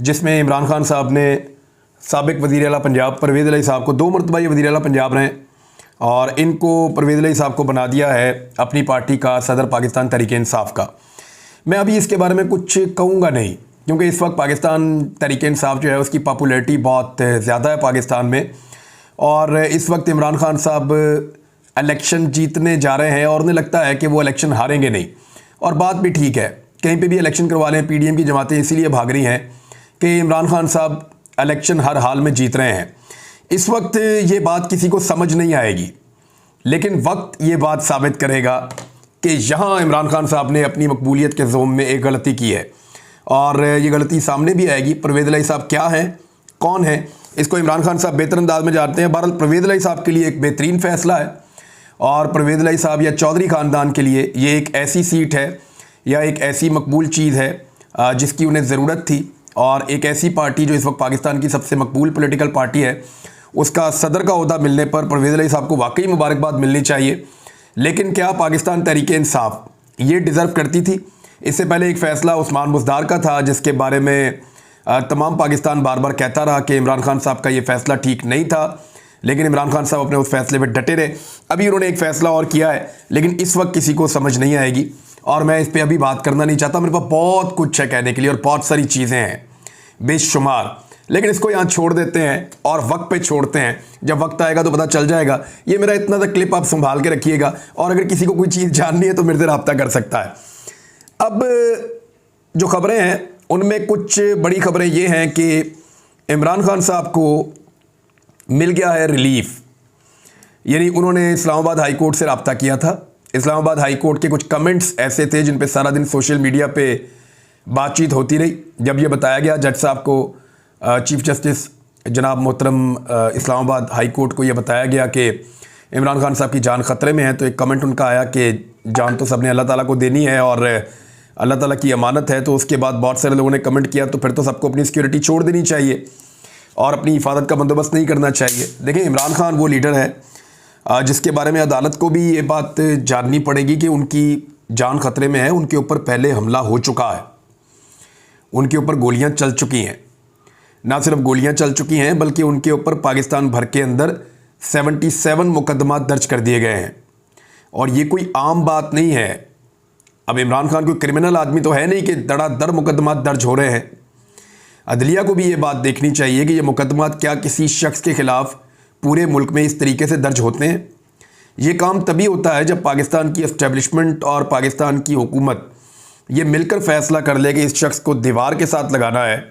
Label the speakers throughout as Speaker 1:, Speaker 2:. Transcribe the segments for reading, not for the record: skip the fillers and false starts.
Speaker 1: जिसमें इमरान खान साहब ने साबिक वज़ीर आला पंजाब परवेज़ इलाही साहब को 2 मरतबा ये वज़ीर आला पंजाब रहे और इनको परवेज़ इलाही साहब को बना दिया है अपनी पार्टी का सदर पाकिस्तान तहरीक इंसाफ का। मैं अभी इसके बारे में कुछ कहूँगा नहीं, क्योंकि इस वक्त पाकिस्तान तहरीक इंसाफ जो है उसकी पॉपुलैरिटी बहुत ज़्यादा है पाकिस्तान में, और इस वक्त इमरान खान साहब इलेक्शन जीतने जा रहे हैं और उन्हें लगता है कि वो इलेक्शन हारेंगे नहीं। और बात भी ठीक है, कहीं पे भी इलेक्शन करवा लें, पीडीएम की जमातें इसीलिए भाग रही हैं कि इमरान खान साहब इलेक्शन हर हाल में जीत रहे हैं। इस वक्त ये बात किसी को समझ नहीं आएगी, लेकिन वक्त ये बात साबित करेगा कि यहाँ इमरान खान साहब ने अपनी मकबूलियत के ज़ोम में एक गलती की है और ये गलती सामने भी आएगी। परवेज़ इलाही साहब क्या हैं, कौन हैं, इसको इमरान खान साहब बेहतर अंदाज में जानते हैं। बहरहाल परवेज़ इलाही साहब के लिए एक बेहतरीन फ़ैसला है और परवेज़ इलाही साहब या चौधरी ख़ानदान के लिए ये एक ऐसी सीट है या एक ऐसी मकबूल चीज़ है जिसकी उन्हें ज़रूरत थी, और एक ऐसी पार्टी जो इस वक्त पाकिस्तान की सबसे मकबूल पॉलिटिकल पार्टी है, उसका सदर का ओहदा मिलने पर परवेज़ इलाही साहब को वाकई मुबारकबाद मिलनी चाहिए। लेकिन क्या पाकिस्तान तहरीक इंसाफ ये डिज़र्व करती थी? इससे पहले एक फ़ैसला उस्मान बुज़दार का था जिसके बारे में तमाम पाकिस्तान बार बार कहता रहा कि इमरान खान साहब का ये फ़ैसला ठीक नहीं था, लेकिन इमरान खान साहब अपने उस फैसले पर डटे रहे। अभी उन्होंने एक फ़ैसला और किया है, लेकिन इस वक्त किसी को समझ नहीं आएगी और मैं इस पर अभी बात करना नहीं चाहता। मेरे पास बहुत कुछ है कहने के लिए और बहुत सारी चीज़ें हैं बेशुमार, लेकिन इसको यहाँ छोड़ देते हैं और वक्त पे छोड़ते हैं। जब वक्त आएगा तो पता चल जाएगा। ये मेरा इतना सा क्लिप आप संभाल के रखिएगा, और अगर किसी को कोई चीज़ जाननी है तो मेरे से रब्ता कर सकता है। अब जो ख़बरें हैं उनमें कुछ बड़ी ख़बरें ये हैं कि इमरान खान साहब को मिल गया है रिलीफ, यानी उन्होंने इस्लामाबाद हाई कोर्ट से रब्ता किया था। इस्लामाबाद हाई कोर्ट के कुछ कमेंट्स ऐसे थे जिन पे सारा दिन सोशल मीडिया पे बातचीत होती रही। जब ये बताया गया जज साहब को, चीफ जस्टिस जनाब मोहतरम इस्लामाबाद हाई कोर्ट को ये बताया गया कि इमरान खान साहब की जान ख़तरे में है, तो एक कमेंट उनका आया कि जान तो सबने अल्लाह ताला को देनी है और अल्लाह ताला की अमानत है। तो उसके बाद बहुत सारे लोगों ने कमेंट किया तो फिर तो सबको अपनी सिक्योरिटी छोड़ देनी चाहिए और अपनी हिफाजत का बंदोबस्त नहीं करना चाहिए। देखिए, इमरान खान वो लीडर है जिसके बारे में अदालत को भी ये बात जाननी पड़ेगी कि उनकी जान ख़तरे में है। उनके ऊपर पहले हमला हो चुका है, उनके ऊपर गोलियां चल चुकी हैं, ना सिर्फ गोलियां चल चुकी हैं बल्कि उनके ऊपर पाकिस्तान भर के अंदर 77 मुकदमा दर्ज कर दिए गए हैं। और ये कोई आम बात नहीं है। अब इमरान खान कोई क्रिमिनल आदमी तो है नहीं कि धड़ाधड़ मुकदमा दर्ज हो रहे हैं। अदलिया को भी ये बात देखनी चाहिए कि ये मुकदमा क्या किसी शख्स के ख़िलाफ़ पूरे मुल्क में इस तरीके से दर्ज होते हैं। ये काम तभी होता है जब पाकिस्तान की एस्टेब्लिशमेंट और पाकिस्तान की हुकूमत ये मिलकर फ़ैसला कर ले कि इस शख्स को दीवार के साथ लगाना है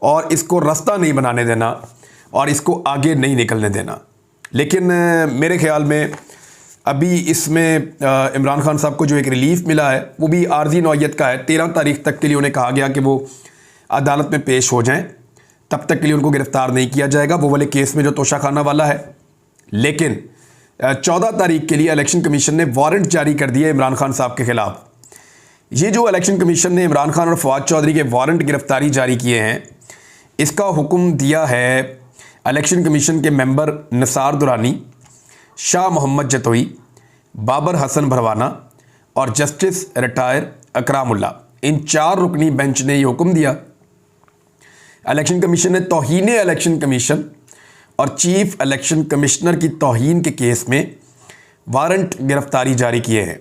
Speaker 1: और इसको रास्ता नहीं बनाने देना और इसको आगे नहीं निकलने देना। लेकिन मेरे ख़्याल में अभी इसमें इमरान खान साहब को जो एक रिलीफ मिला है वो भी आर्जी नौयत का है। 13 तारीख तक के लिए उन्हें कहा गया कि वो अदालत में पेश हो जाएं, तब तक के लिए उनको गिरफ़्तार नहीं किया जाएगा वो वाले केस में जो तोशाखाना वाला है। लेकिन 14 तारीख के लिए इलेक्शन कमीशन ने वारंट जारी कर दिया इमरान खान साहब के ख़िलाफ़। ये जो इलेक्शन कमीशन ने इमरान खान और फवाद चौधरी के वारंट गिरफ़्तारी जारी किए हैं, इसका हुक्म दिया है इलेक्शन कमीशन के मेंबर निसार दुरानी, शाह मोहम्मद जतोई, बाबर हसन भरवाना और जस्टिस रिटायर अकरामुल्ला। इन 4 रुकनी बेंच ने ये हुक्म दिया। इलेक्शन कमीशन ने तौहीन इलेक्शन कमीशन और चीफ इलेक्शन कमिश्नर की तौहीन के केस में वारंट गिरफ्तारी जारी किए हैं।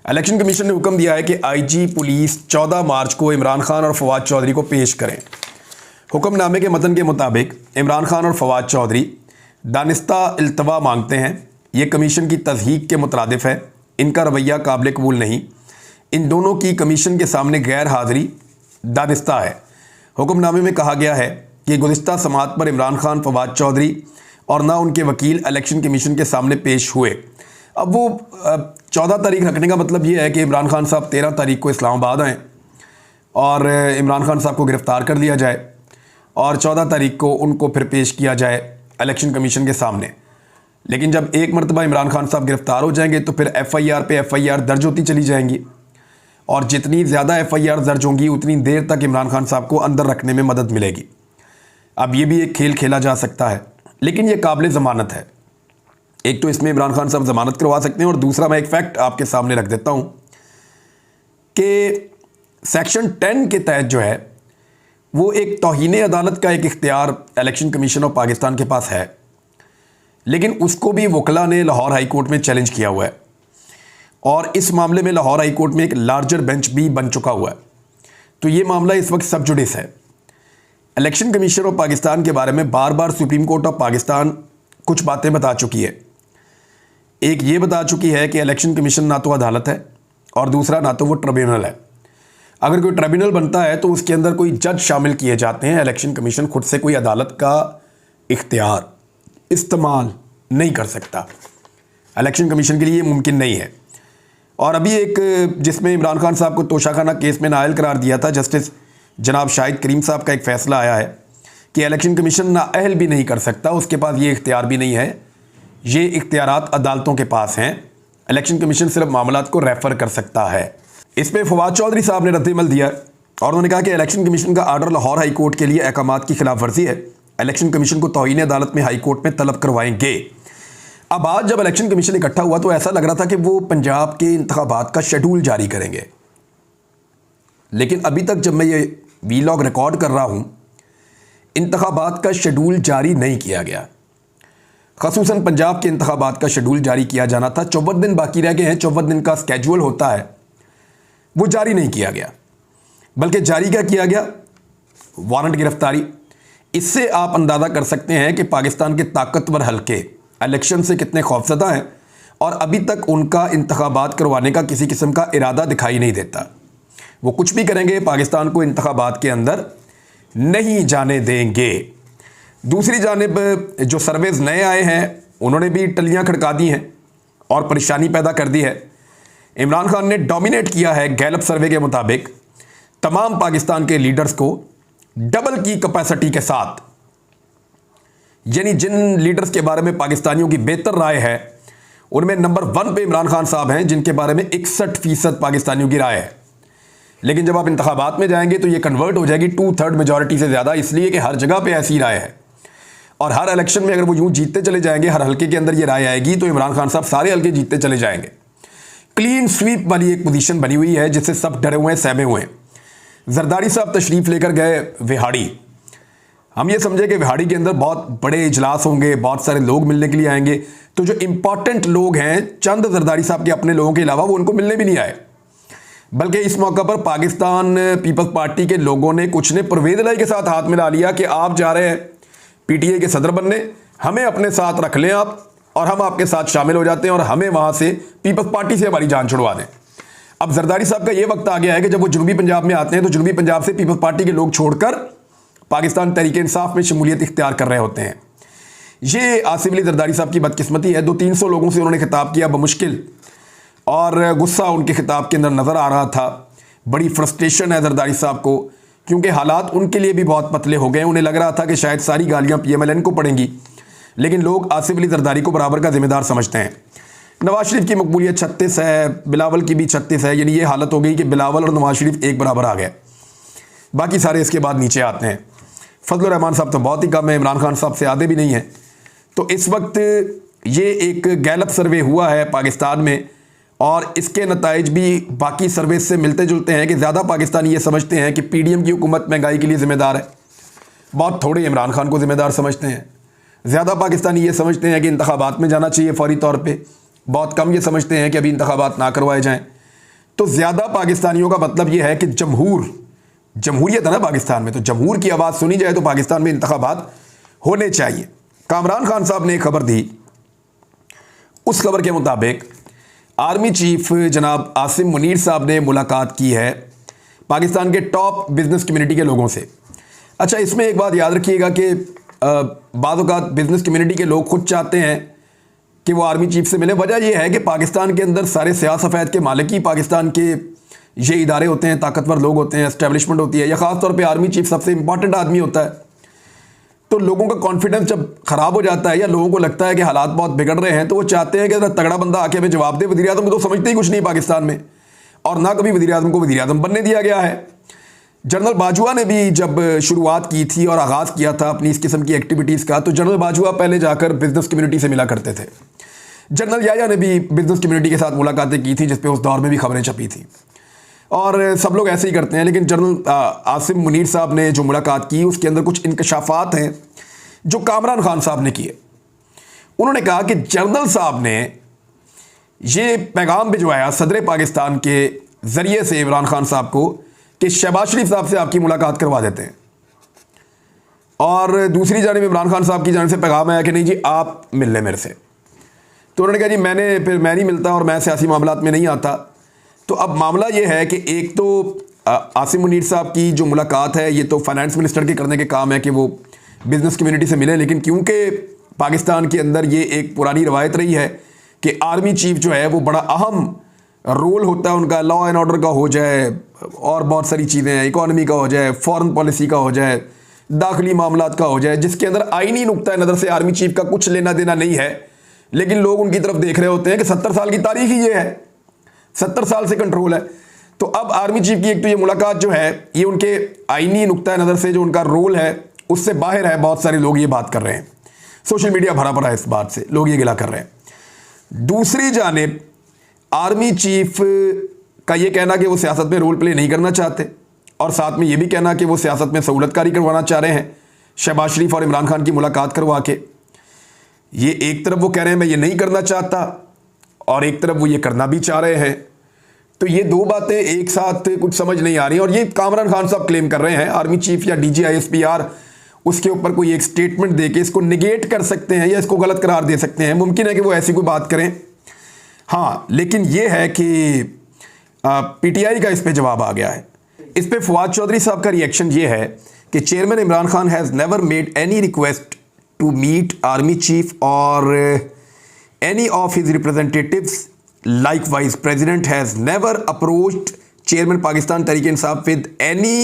Speaker 1: इलेक्शन कमीशन ने हुक्म दिया है कि आईजी पुलिस 14 मार्च को इमरान खान और फवाद चौधरी को पेश करें। हुक्मनामे के मतन के मुताबिक इमरान खान और फवाद चौधरी दानिस्ता इल्तवा मांगते हैं। ये कमीशन की तज़हीक के मुतरादिफ है, इनका रवैया काबिल कबूल नहीं। इन दोनों की कमीशन के सामने गैर हाज़िरी दानिस्ता है। हुक्मनामे में कहा गया है कि गुज़िश्ता समात पर इमरान खान, फवाद चौधरी और ना उनके वकील इलेक्शन कमीशन के सामने पेश हुए। अब वो 14 तारीख रखने का मतलब ये है कि इमरान खान साहब 13 तारीख को इस्लामाबाद आएँ और इमरान खान साहब को गिरफ़्तार कर लिया जाए और 14 तारीख को उनको फिर पेश किया जाए इलेक्शन कमीशन के सामने। लेकिन जब एक मरतबा इमरान खान साहब गिरफ़्तार हो जाएंगे तो फिर FIR पे FIR दर्ज होती चली जाएंगी और जितनी ज़्यादा FIR दर्ज होंगी उतनी देर तक इमरान खान साहब को अंदर रखने में मदद मिलेगी। अब ये भी एक खेल खेला जा सकता है, लेकिन ये काबिल ज़मानत है। एक तो इसमें इमरान खान साहब ज़मानत करवा सकते हैं और दूसरा मैं एक फ़ैक्ट आपके सामने रख देता हूँ कि सेक्शन 10 के तहत जो है वो एक तौहीन अदालत का एक इख्तियार इलेक्शन कमीशन ऑफ पाकिस्तान के पास है, लेकिन उसको भी वकला ने लाहौर हाई कोर्ट में चैलेंज किया हुआ है और इस मामले में लाहौर हाई कोर्ट में एक लार्जर बेंच भी बन चुका हुआ है। तो ये मामला इस वक्त सब जुडिस है। इलेक्शन कमीशन ऑफ पाकिस्तान के बारे में बार बार सुप्रीम कोर्ट ऑफ पाकिस्तान कुछ बातें बता चुकी है। एक ये बता चुकी है कि इलेक्शन कमीशन ना तो अदालत है और दूसरा ना तो वो ट्रिब्यूनल है। अगर कोई ट्रिब्यूनल बनता है तो उसके अंदर कोई जज शामिल किए जाते हैं। इलेक्शन कमीशन खुद से कोई अदालत का इख्तियार इस्तेमाल नहीं कर सकता। इलेक्शन कमीशन के लिए ये मुमकिन नहीं है। और अभी एक जिसमें इमरान खान साहब को तोशाखाना केस में नाअहल करार दिया था, जस्टिस जनाब शाहिद करीम साहब का एक फ़ैसला आया है कि इलेक्शन कमीशन नाअहल भी नहीं कर सकता, उसके पास ये इख्तियार भी नहीं है। ये इख्तियारात अदालतों के पास हैं। इलेक्शन कमीशन सिर्फ मामलात को रेफ़र कर सकता है। इस पर फवाद चौधरी साहब ने रद्द-ए-अमल दिया और उन्होंने कहा कि इलेक्शन कमीशन का आर्डर लाहौर हाई कोर्ट के लिए अहकामात की खिलाफ वर्जी है। इलेक्शन कमीशन को तौहीन अदालत में हाई कोर्ट में तलब करवाएंगे। अब आज जब इलेक्शन कमीशन इकट्ठा हुआ तो ऐसा लग रहा था कि वो पंजाब के इंतखाबात का शेड्यूल जारी करेंगे, लेकिन अभी तक जब मैं ये वीलॉग रिकॉर्ड कर रहा हूँ, इंतखाबात का शेड्यूल जारी नहीं किया गया। ख़ुसूसन पंजाब के इंतखाबात का शेड्यूल जारी किया जाना था, 54 दिन बाकी रह गए हैं। 54 दिन का स्केड्यूल होता है, वो जारी नहीं किया गया। बल्कि जारी क्या किया गया? वारंट गिरफ्तारी। इससे आप अंदाज़ा कर सकते हैं कि पाकिस्तान के ताकतवर हल्के इलेक्शन से कितने खौफज़दा हैं और अभी तक उनका इंतखाबात करवाने का किसी किस्म का इरादा दिखाई नहीं देता। वो कुछ भी करेंगे, पाकिस्तान को इंतखाबात के अंदर नहीं जाने देंगे। दूसरी जानिब जो सर्वेज नए आए हैं उन्होंने भी टलियाँ खड़का दी हैं और परेशानी पैदा कर दी है। इमरान खान ने डोमिनेट किया है गैलप सर्वे के मुताबिक तमाम पाकिस्तान के लीडर्स को डबल की कैपेसिटी के साथ, यानी जिन लीडर्स के बारे में पाकिस्तानियों की बेहतर राय है उनमें नंबर 1 पे इमरान खान साहब हैं, जिनके बारे में 61% पाकिस्तानियों की राय है। लेकिन जब आप इंतखाबात में जाएंगे तो ये कन्वर्ट हो जाएगी 2/3 मेजॉरिटी से ज़्यादा, इसलिए कि हर जगह पे ऐसी राय है और हर इलेक्शन में अगर वो यूँ जीतते चले जाएंगे, हर हल्के के अंदर ये राय आएगी तो इमरान खान साहब सारे हल्के जीतते चले जाएंगे। क्लीन स्वीप वाली एक पोजीशन बनी हुई है जिससे सब डरे हुए हैं, सहमे हुए हैं। जरदारी साहब तशरीफ़ लेकर गए विहाड़ी। हम ये समझे कि विहाड़ी के अंदर बहुत बड़े इजलास होंगे, बहुत सारे लोग मिलने के लिए आएंगे, तो जो इंपॉर्टेंट लोग हैं चंद जरदारी साहब के अपने लोगों के अलावा वो उनको मिलने भी नहीं आए। बल्कि इस मौका पर पाकिस्तान पीपल्स पार्टी के लोगों ने कुछ ने परवेज़ इलाही के साथ हाथ मिला लिया कि आप जा रहे हैं पीटीआई के सदर बनने, हमें अपने साथ रख लें आप और हम आपके साथ शामिल हो जाते हैं और हमें वहाँ से पीपल्स पार्टी से हमारी जान छुड़वा दें। अब जरदारी साहब का ये वक्त आ गया है कि जब वो जनूबी पंजाब में आते हैं तो जनूबी पंजाब से पीपल्स पार्टी के लोग छोड़कर पाकिस्तान तहरीक-ए-इंसाफ में शमूलियत इख्तियार कर रहे होते हैं। ये आसिफ अली जरदारी साहब की बदकिस्मती है। 200-300 लोगों से उन्होंने खिताब किया बमुश्किल और गुस्सा उनके खिताब के अंदर नज़र आ रहा था। बड़ी फ्रस्ट्रेशन है जरदारी साहब को, क्योंकि हालात उनके लिए भी बहुत पतले हो गए। उन्हें लग रहा था कि शायद सारी गालियाँ PMLN को पड़ेंगी, लेकिन लोग आसिफ अली जरदारी को बराबर का जिम्मेदार समझते हैं। नवाज शरीफ की मकबूलियत 36 है, बिलावल की भी 36 है, यानी ये हालत हो गई कि बिलावल और नवाज शरीफ एक बराबर आ गए, बाकी सारे इसके बाद नीचे आते हैं। फजलुर रहमान साहब तो बहुत ही कम है, इमरान खान साहब से आधे भी नहीं है। तो इस वक्त ये एक गैलप सर्वे हुआ है पाकिस्तान में और इसके नताइज भी बाकी सर्वे से मिलते जुलते हैं कि ज़्यादा पाकिस्तानी ये समझते हैं कि PDM की हुकूमत महंगाई के लिए ज़िम्मेदार है, बहुत थोड़े इमरान खान को ज़िम्मेदार समझते हैं। ज़्यादा पाकिस्तानी ये समझते हैं कि इंतखाबात में जाना चाहिए फौरी तौर पे, बहुत कम ये समझते हैं कि अभी इंतखाबात ना करवाए जाएं। तो ज़्यादा पाकिस्तानियों का मतलब ये है कि जमहूरियत है ना पाकिस्तान में, तो जमहूर की आवाज़ सुनी जाए तो पाकिस्तान में इंतखाबात होने चाहिए। कामरान खान साहब ने एक खबर दी, उस खबर के मुताबिक आर्मी चीफ जनाब आसिम मुनीर साहब ने मुलाकात की है पाकिस्तान के टॉप बिजनेस कम्युनिटी के लोगों से। अच्छा, इसमें एक बात याद रखिएगा कि बाज़ औक़ात बिजनेस कम्युनिटी के लोग खुद चाहते हैं कि वो आर्मी चीफ से मिले। वजह यह है कि पाकिस्तान के अंदर सारे सियाह सफ़ेद के मालिक ही पाकिस्तान के ये इदारे होते हैं, ताकतवर लोग होते हैं, एस्टेब्लिशमेंट होती है, या ख़ास तौर पे आर्मी चीफ सबसे इंपॉर्टेंट आदमी होता है। तो लोगों का कॉन्फिडेंस जब ख़राब हो जाता है या लोगों को लगता है कि हालात बहुत बिगड़ रहे हैं तो वो चाहते हैं कि अगर तगड़ा बंदा आके हमें जवाब दे। वज़ीर आज़म को तो समझते ही कुछ नहीं पाकिस्तान में, और ना कभी वज़ीर आज़म को वज़ीर आज़म बनने दिया गया है। जनरल बाजवा ने भी जब शुरुआत की थी और आगाज़ किया था अपनी इस किस्म की एक्टिविटीज़ का, तो जनरल बाजवा पहले जाकर बिजनेस कम्युनिटी से मिला करते थे। जनरल याया ने भी बिजनेस कम्युनिटी के साथ मुलाकातें की थी, जिस पे उस दौर में भी खबरें छपी थी। और सब लोग ऐसे ही करते हैं। लेकिन जनरल आसिम मुनीर साहब ने जो मुलाकात की उसके अंदर कुछ इंकशाफात हैं जो कामरान खान साहब ने किए। उन्होंने कहा कि जनरल साहब ने ये पैगाम भिजवाया सदर पाकिस्तान के ज़रिए से इमरान खान साहब को कि शहबाज शरीफ साहब से आपकी मुलाकात करवा देते हैं, और दूसरी जानिब इमरान खान साहब की जानिब से पैगाम आया कि नहीं जी आप मिल लें मेरे से। तो उन्होंने कहा जी मैं नहीं मिलता और मैं सियासी मामलात में नहीं आता। तो अब मामला ये है कि एक तो आसिम मुनीर साहब की जो मुलाकात है ये तो फाइनेंस मिनिस्टर के करने के काम है कि वो बिज़नेस कम्युनिटी से मिले, लेकिन क्योंकि पाकिस्तान के अंदर ये एक पुरानी रवायत रही है कि आर्मी चीफ जो है वो बड़ा अहम रोल होता है उनका, लॉ एंड ऑर्डर का हो जाए और बहुत सारी चीज़ें हैं, इकॉनमी का हो जाए, फॉरेन पॉलिसी का हो जाए, दाखिली मामलात का हो जाए, जिसके अंदर आईनी नुक्ता नज़र से आर्मी चीफ का कुछ लेना देना नहीं है, लेकिन लोग उनकी तरफ देख रहे होते हैं कि 70 साल की तारीख ही ये है, 70 साल से कंट्रोल है। तो अब आर्मी चीफ की एक तो ये मुलाकात जो है ये उनके आईनी नुक्ता नज़र से जो उनका रोल है उससे बाहर है। बहुत सारे लोग ये बात कर रहे हैं, सोशल मीडिया भरा पड़ा है इस बात से, लोग ये गिला कर रहे हैं। दूसरी जानिब आर्मी चीफ का ये कहना कि वो सियासत में रोल प्ले नहीं करना चाहते, और साथ में ये भी कहना कि वो सियासत में सहूलतकारी करवाना चाह रहे हैं शहबाज शरीफ और इमरान खान की मुलाकात करवा के। ये एक तरफ वो कह रहे हैं मैं ये नहीं करना चाहता, और एक तरफ वो ये करना भी चाह रहे हैं। तो ये दो बातें एक साथ कुछ समझ नहीं आ रही, और ये कामरान खान साहब क्लेम कर रहे हैं। आर्मी चीफ या DGISPR उसके ऊपर कोई एक स्टेटमेंट दे के इसको निगेट कर सकते हैं या इसको गलत करार दे सकते हैं, मुमकिन है कि वो ऐसी कोई बात करें। हाँ, लेकिन ये है कि PTI का इस पे जवाब आ गया है। इस पे फवाद चौधरी साहब का रिएक्शन ये है कि chairman Imran Khan has never made any request to meet army chief or any of his representatives. Likewise, President has never approached Chairman Pakistan Tehreek-e-Insaf with any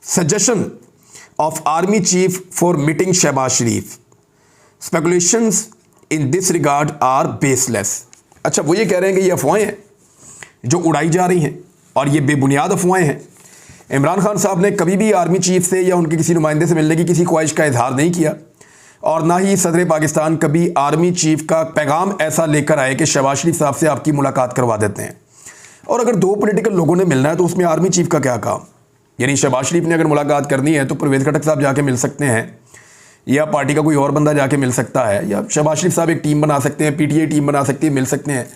Speaker 1: suggestion of Army Chief for meeting Shehbaz Sharif. Speculations in this regard are baseless. अच्छा, वो ये कह रहे हैं कि ये अफवाहें हैं जो उड़ाई जा रही हैं और ये बेबुनियाद अफवाहें हैं। इमरान खान साहब ने कभी भी आर्मी चीफ से या उनके किसी नुमाइंदे से मिलने की किसी ख्वाहिश का इजहार नहीं किया, और ना ही सदर पाकिस्तान कभी आर्मी चीफ का पैगाम ऐसा लेकर आए कि शहबाज शरीफ साहब से आपकी मुलाकात करवा देते हैं। और अगर दो पॉलिटिकल लोगों ने मिलना है तो उसमें आर्मी चीफ का क्या काम? यानी शहबाज शरीफ ने अगर मुलाकात करनी है तो परवेज़ खटक साहब जाके मिल सकते हैं, या पार्टी का कोई और बंदा जाके मिल सकता है, या शहबाज शरीफ साहब एक टीम बना सकते हैं, PTI टीम बना सकती है, मिल सकते हैं।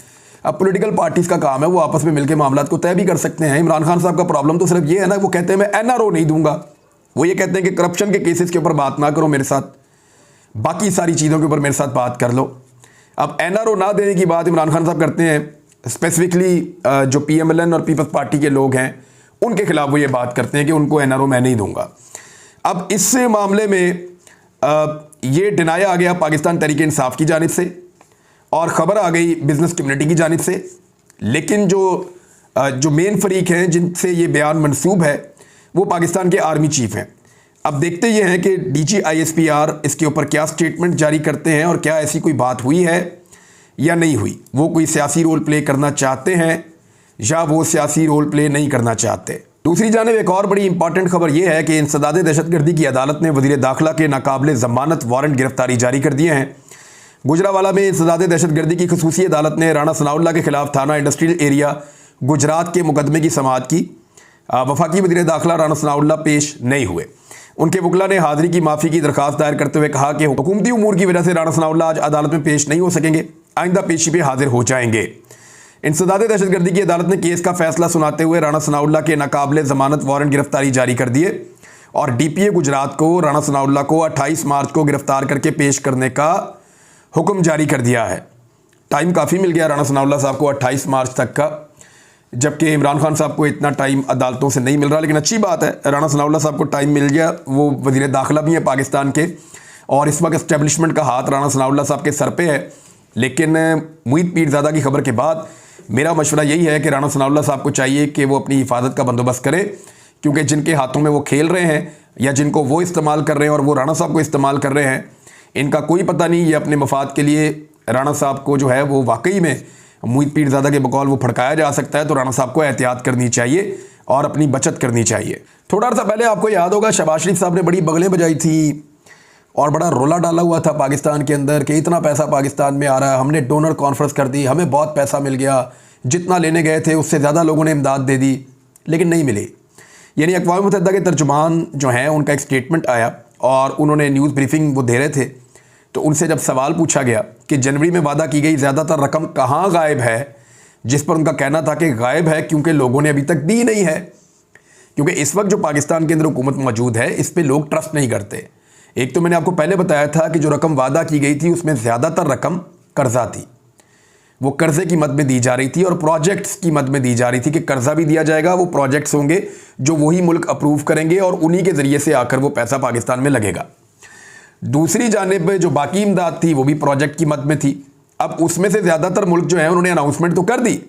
Speaker 1: अब पॉलिटिकल पार्टीज़ का काम है, वो आपस में मिलकर मामलात को तय भी कर सकते हैं। इमरान खान साहब का प्रॉब्लम तो सिर्फ ये है ना, वो कहते हैं मैं NRO नहीं दूंगा, वो ये कहते हैं कि करप्शन के केसेस के ऊपर बात ना करो मेरे साथ, बाकी सारी चीज़ों के ऊपर मेरे साथ बात कर लो। अब NRO ना देने की बात इमरान खान साहब करते हैं, स्पेसिफिकली जो PMLN और पीपल्स पार्टी के लोग हैं उनके खिलाफ वो ये बात करते हैं कि उनको NRO मैं नहीं दूंगा। अब इस मामले में ये डिनाया आ गया पाकिस्तान तहरीक इंसाफ की जानिब से, और ख़बर आ गई बिज़नेस कम्युनिटी की जानिब से। लेकिन जो मेन फरीक हैं जिनसे ये बयान मंसूब है वो पाकिस्तान के आर्मी चीफ हैं। अब देखते ये हैं कि DGISPR इसके ऊपर क्या स्टेटमेंट जारी करते हैं, और क्या ऐसी कोई बात हुई है या नहीं हुई। वो कोई सियासी रोल प्ले करना चाहते हैं या वो सियासी रोल प्ले नहीं करना चाहते। दूसरी जानिब एक और बड़ी इंपॉर्टेंट खबर यह है कि इंसदाद दहशतगर्दी की अदालत ने वज़ीर दाखिला के नाकाबिले ज़मानत वारंट गिरफ्तारी जारी कर दिए हैं। गुजरावाला में इंसदाद दहशतगर्दी की खसूसी अदालत ने राणा सनाउल्लाह के खिलाफ थाना इंडस्ट्रियल एरिया गुजरात के मुकदमे की समाअत की। वफाकी वज़ीर दाखिला राणा सनाउल्लाह पेश नहीं हुए। उनके वकला ने हाज़िरी की माफ़ी की दरख्वास्त दायर करते हुए कहा कि हुकूमती उमूर की वजह से राणा सनाउल्लाह आज अदालत में पेश नहीं हो सकेंगे, आइंदा पेशी पे हाजिर हो जाएंगे। इंसदाद दहशतगर्दी की अदालत ने केस का फैसला सुनाते हुए राणा सनाउल्लाह के नाकाबिले ज़मानत वारंट गिरफ्तारी जारी कर दिए, और DPA गुजरात को राणा सनाउल्लाह को 28 मार्च को गिरफ्तार करके पेश करने का हुक्म जारी कर दिया है। टाइम काफ़ी मिल गया राणा सनाउल्लाह साहब को 28 मार्च तक का, जबकि इमरान खान साहब को इतना टाइम अदालतों से नहीं मिल रहा। लेकिन अच्छी बात है, राणा सनाउल्लाह साहब को टाइम मिल गया। वो वज़ीर दाखिला भी हैं पाकिस्तान के, और इस वक्त इस्टेब्लिशमेंट का हाथ राणा सनाउल्लाह साहब के सर पे है। लेकिन मुईद पीरज़ादा की खबर के बाद मेरा मशवरा यही है कि राणा सनाउल्लाह साहब को चाहिए कि वो अपनी हिफाजत का बंदोबस्त करें, क्योंकि जिनके हाथों में वो खेल रहे हैं या जिनको वो इस्तेमाल कर रहे हैं और वो राणा साहब को इस्तेमाल कर रहे हैं, इनका कोई पता नहीं। ये अपने मफाद के लिए राणा साहब को जो है वो वाकई में मुईद पीरज़ादा के बकौल वो फड़काया जा सकता है। तो राणा साहब को एहतियात करनी चाहिए और अपनी बचत करनी चाहिए। थोड़ा सा पहले आपको याद होगा शहबाज शरीफ साहब ने बड़ी बगलें बजाई थी और बड़ा रोला डाला हुआ था पाकिस्तान के अंदर कि इतना पैसा पाकिस्तान में आ रहा है, हमने डोनर कॉन्फ्रेंस कर दी, हमें बहुत पैसा मिल गया, जितना लेने गए थे उससे ज़्यादा लोगों ने इमदाद दे दी। लेकिन नहीं मिली। यानी अक़वाम मुत्तहिदा के तर्जुमान जो हैं उनका एक स्टेटमेंट आया और उन्होंने न्यूज़ ब्रीफिंग वो दे रहे थे, तो उनसे जब सवाल पूछा गया कि जनवरी में वादा की गई ज़्यादातर रकम कहाँ गायब है, जिस पर उनका कहना था कि गायब है क्योंकि लोगों ने अभी तक दी नहीं है, क्योंकि इस वक्त जो पाकिस्तान के अंदर हुकूमत मौजूद है इस पर लोग ट्रस्ट नहीं करते। एक तो मैंने आपको पहले बताया था कि जो रकम वादा की गई थी उसमें ज़्यादातर रकम कर्जा थी, वो कर्जे की मद में दी जा रही थी और प्रोजेक्ट्स की मद में दी जा रही थी कि कर्जा भी दिया जाएगा, वो प्रोजेक्ट्स होंगे जो वही मुल्क अप्रूव करेंगे और उन्हीं के ज़रिए से आकर वो पैसा पाकिस्तान में लगेगा। दूसरी जानिब जो बाकी इमदाद थी वो भी प्रोजेक्ट की मद में थी। अब उसमें से ज़्यादातर मुल्क जो है उन्होंने अनाउंसमेंट तो कर दी,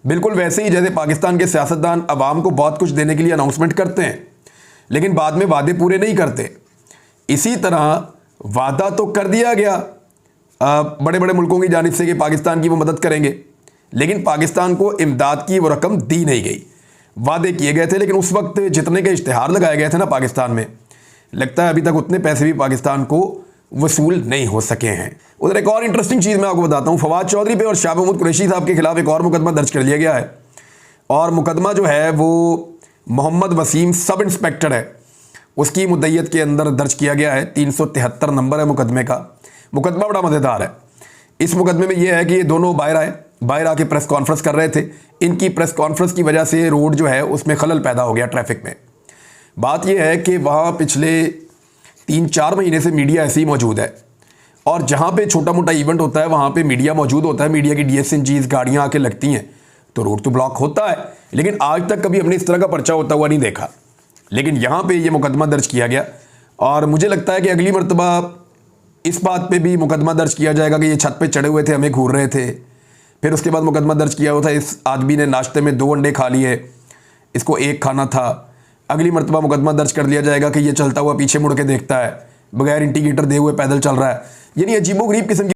Speaker 1: बिल्कुल वैसे ही जैसे पाकिस्तान के सियासतदान अवाम को बहुत कुछ देने के लिए अनाउंसमेंट करते हैं लेकिन बाद में वादे पूरे नहीं करते। इसी तरह वादा तो कर दिया गया बड़े बड़े मुल्कों की जानिब से कि पाकिस्तान की वो मदद करेंगे, लेकिन पाकिस्तान को इमदाद की वो रकम दी नहीं गई। वादे किए गए थे लेकिन उस वक्त जितने के इश्तिहार लगाए गए थे ना पाकिस्तान में, लगता है अभी तक उतने पैसे भी पाकिस्तान को वसूल नहीं हो सके हैं। उधर एक और इंटरेस्टिंग चीज़ मैं आपको बताता हूँ, फवाद चौधरी पे और शाह महमूद कुरैशी साहब के खिलाफ एक और मुकदमा दर्ज कर लिया गया है और मुकदमा जो है वो मोहम्मद वसीम सब इंस्पेक्टर है उसकी मुद्दईयत के अंदर दर्ज किया गया है। 373 नंबर है मुकदमे का। मुकदमा बड़ा मज़ेदार है। इस मुकदमे में यह है कि ये दोनों बाहर आके प्रेस कॉन्फ्रेंस कर रहे थे। इनकी प्रेस कॉन्फ्रेंस की वजह से रोड जो है उसमें खलल पैदा हो गया ट्रैफिक में। बात यह है कि वहाँ पिछले 3-4 महीने से मीडिया ऐसे ही मौजूद है और जहाँ पे छोटा मोटा इवेंट होता है वहाँ पे मीडिया मौजूद होता है, मीडिया की DSNGs गाड़ियाँ आके लगती हैं तो रोड तो ब्लॉक होता है, लेकिन आज तक कभी हमने इस तरह का पर्चा होता हुआ नहीं देखा। लेकिन यहाँ पे ये मुकदमा दर्ज किया गया और मुझे लगता है कि अगली मरतबा इस बात पे भी मुकदमा दर्ज किया जाएगा कि ये छत पे चढ़े हुए थे, हमें घूर रहे थे। फिर उसके बाद मुकदमा दर्ज किया हुआ था इस आदमी ने नाश्ते में 2 अंडे खा लिए, इसको 1 खाना था। अगली मरतबा मुकदमा दर्ज कर लिया जाएगा कि ये चलता हुआ पीछे मुड़ के देखता है, बगैर इंडिकेटर दे हुए पैदल चल रहा है। यानी अजीबोगरीब किस्म की